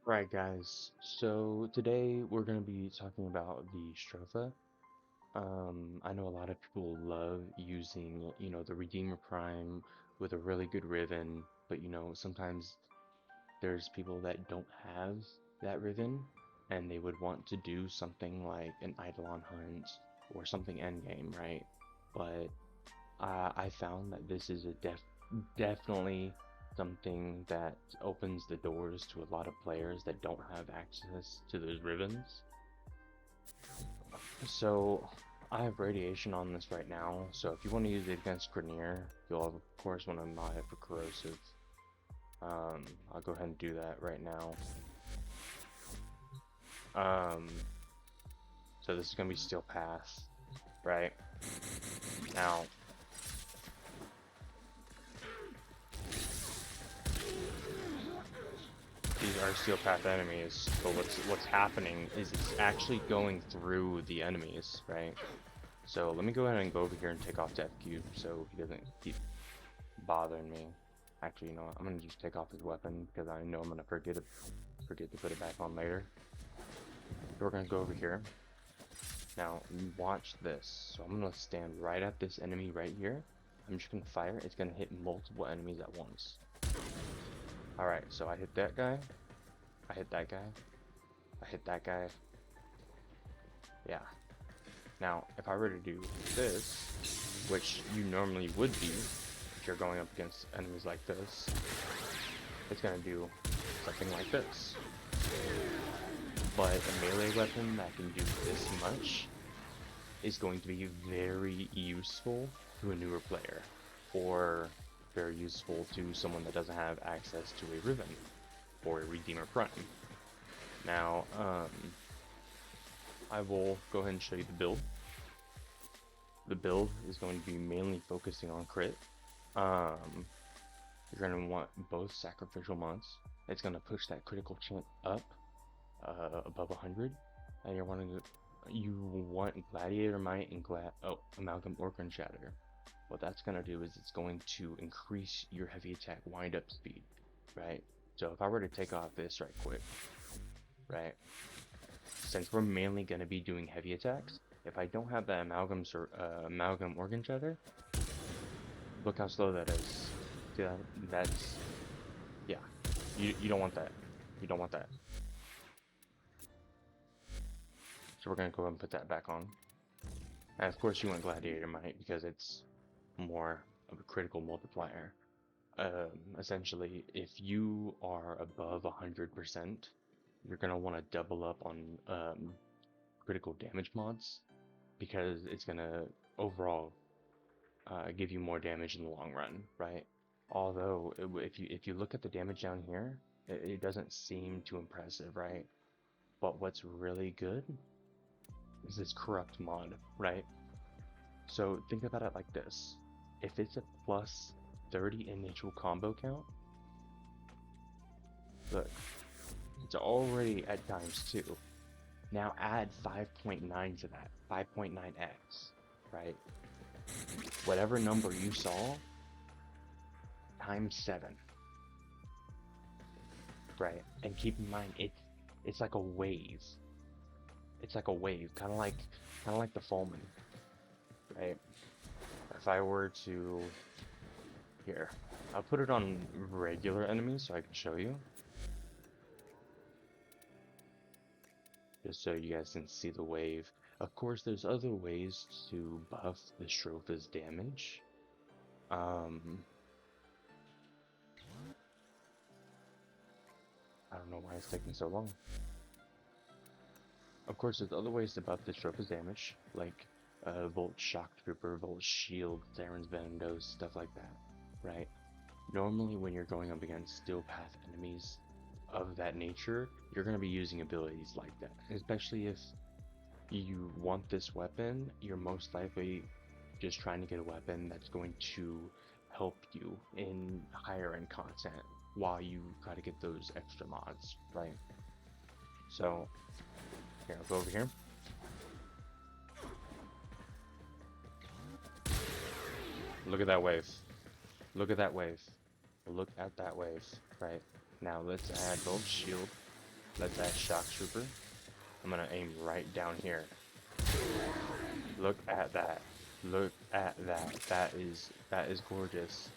Right, guys. So today we're going to be talking about the Stropha. I know a lot of people love using, the Redeemer Prime with a really good Riven, but sometimes there's people that don't have that Riven, and they would want to do something like an Eidolon hunt or something endgame, right? But I found that this is a definitely something that opens the doors to a lot of players that don't have access to those ribbons. So I have radiation on this right now, so if you want to use it against Grenier, you'll of course want to mod it for corrosive. I'll go ahead and do that right now. Um, so this is gonna be Steel Pass, right? Now, these are Steel Path enemies, but what's happening is it's actually going through the enemies, right? So let me go ahead and go over here and take off Death Cube so he doesn't keep bothering me. Actually, you know what? I'm gonna just take off his weapon because I know I'm gonna forget to put it back on later. So we're gonna go over here. Now watch this. So I'm gonna stand right at this enemy right here. I'm just gonna fire. It's gonna hit multiple enemies at once. Alright, so I hit that guy. I hit that guy. I hit that guy. Yeah. Now, if I were to do this, which you normally would be if you're going up against enemies like this, it's gonna do something like this. But a melee weapon that can do this much is going to be very useful to a newer player, or very useful to someone that doesn't have access to a Riven or a Redeemer Prime. Now, I will go ahead and show you the build. The build is going to be mainly focusing on crit. You're going to want both sacrificial mods. It's going to push that critical chance up above 100, and you want Gladiator Might and Amalgam Organ Shatter. What that's going to do is it's going to increase your heavy attack wind-up speed, right? So if I were to take off this right quick, right? Since we're mainly going to be doing heavy attacks, if I don't have that Amalgam Organ Shatter, look how slow that is. See that? That's, yeah. You don't want that. You don't want that. So we're going to go ahead and put that back on. And of course you want Gladiator Might because it's more of a critical multiplier. Essentially, if you are above 100%, you're going to want to double up on critical damage mods because it's going to overall give you more damage in the long run, right? Although, if you look at the damage down here, it doesn't seem too impressive, right? But what's really good is this corrupt mod, right? So think about it like this. If it's a plus 30 initial combo count, look, it's already at ×2. Now add 5.9 to that, 5.9x, right? Whatever number you saw, ×7, right? And keep in mind, it's like a wave. It's like a wave, kind of like the Fulman, right? If I were to, here, I'll put it on regular enemies so I can show you. Just so you guys can see the wave. Of course, there's other ways to buff the Stropha's damage. I don't know why it's taking so long. Of course, there's other ways to buff the Stropha's damage, like Volt Shock Trooper, Volt Shield, Siren's Venom Dose, stuff like that, right? Normally, when you're going up against Steel Path enemies of that nature, you're going to be using abilities like that, especially if you want this weapon. You're most likely just trying to get a weapon that's going to help you in higher end content while you try to get those extra mods, right? So here, I'll go over here. Look at that wave. Look at that wave. Look at that wave. Right. Now let's add Volt Shield. Let that shock trooper. I'm gonna aim right down here. Look at that. Look at that. That is gorgeous.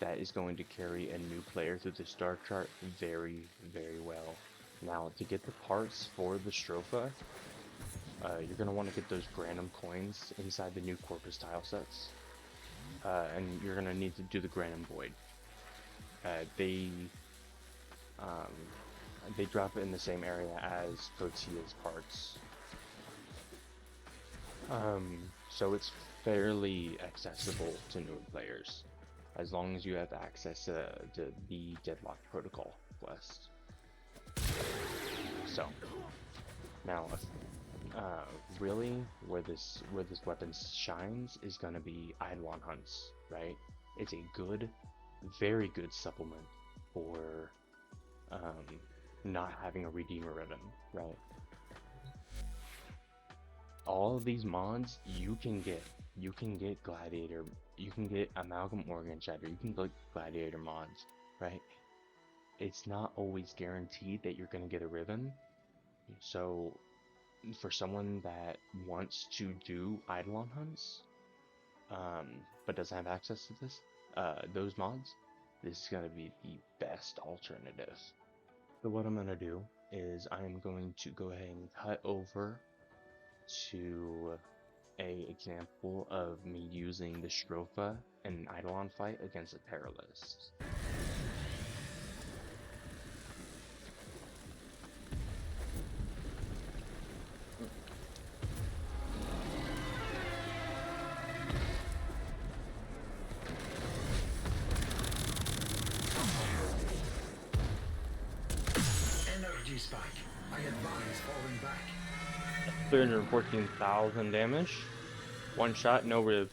That is going to carry a new player through the star chart very, very well. Now, to get the parts for the Stropha, you're going to want to get those Granum coins inside the new Corpus tile sets. And you're going to need to do the Granum Void. They drop it in the same area as Protea's parts. So it's fairly accessible to new players, as long as you have access to the Deadlock Protocol quest. So now, really, where this weapon shines is gonna be Eidolon hunts, right? It's a good, very good supplement for not having a Redeemer ribbon, right? All of these mods you can get Gladiator, you can get Amalgam Organ Shatter, you can get Gladiator mods, right? It's not always guaranteed that you're gonna get a ribbon. So for someone that wants to do Eidolon hunts, but doesn't have access to those mods, this is gonna be the best alternative. So what I'm gonna do is I'm going to go ahead and cut over to a example of me using the Stropha in an Eidolon fight against a Paralist. Energy spike. I advise falling back. 314,000 damage. One shot, no riv.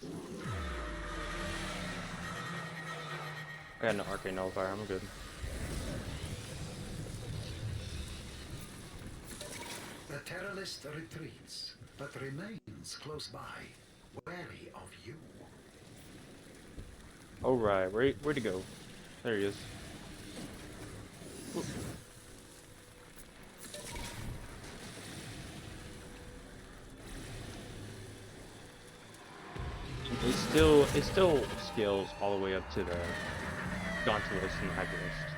I got no arcane nullifier, I'm good. The Terrorist retreats, but remains close by, wary of you. Alright, where'd he go? There he is. Whoop. It still scales all the way up to the Dauntless and Hyperist.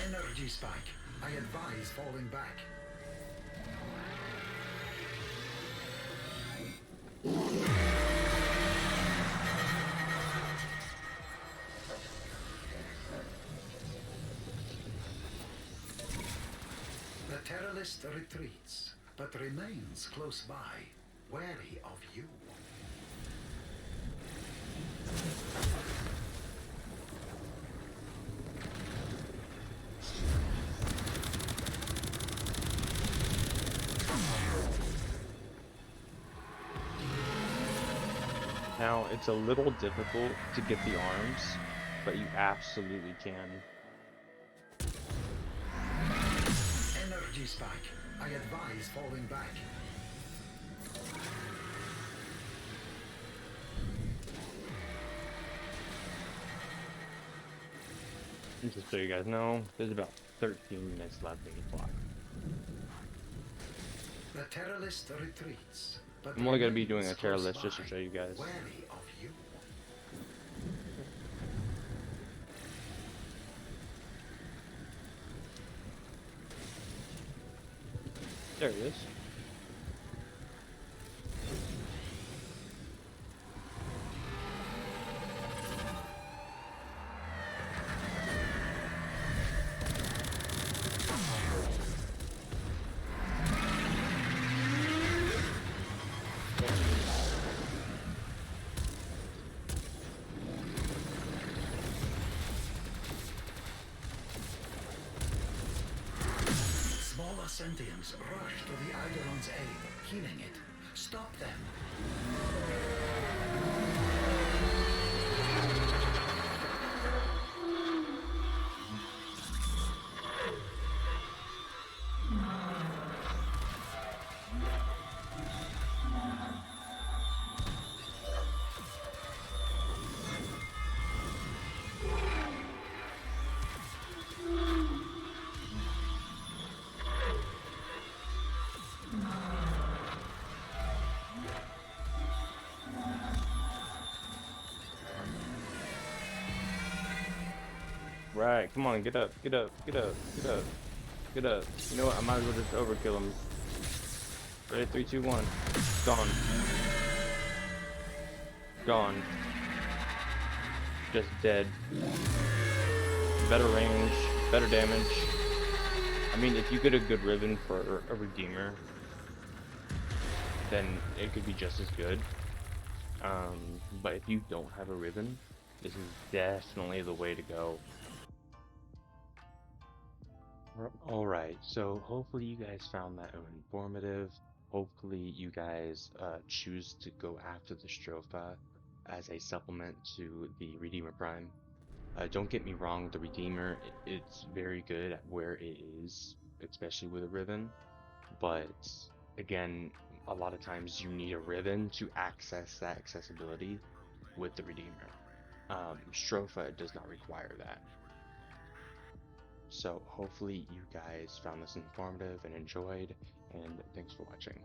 Energy spike. I advise falling back. The Terrorist retreats, but remains close by, wary of you. Now, it's a little difficult to get the arms, but you absolutely can. Energy spike. I advise falling back. Just so you guys know, there's about 13 minutes left in the clock. The Terrorist retreats, but I'm only going to be doing a remains terror close list just to by, show you guys. wary of you. There he is. Smaller sentients rush to the Eidolon's aid, healing it. Stop them. Right, come on, get up, get up, get up, get up, get up. You know what? I might as well just overkill him. Ready, 3, 2, 1. Gone. Gone. Just dead. Better range, better damage. I mean, if you get a good ribbon for a Redeemer, then it could be just as good. But if you don't have a ribbon, this is definitely the way to go. Alright, so hopefully you guys found that informative. Hopefully you guys choose to go after the Stropha as a supplement to the Redeemer Prime. Don't get me wrong, the Redeemer, it's very good at where it is, especially with a ribbon. But again, a lot of times you need a ribbon to access that accessibility with the Redeemer. Stropha does not require that. So hopefully you guys found this informative and enjoyed, and thanks for watching.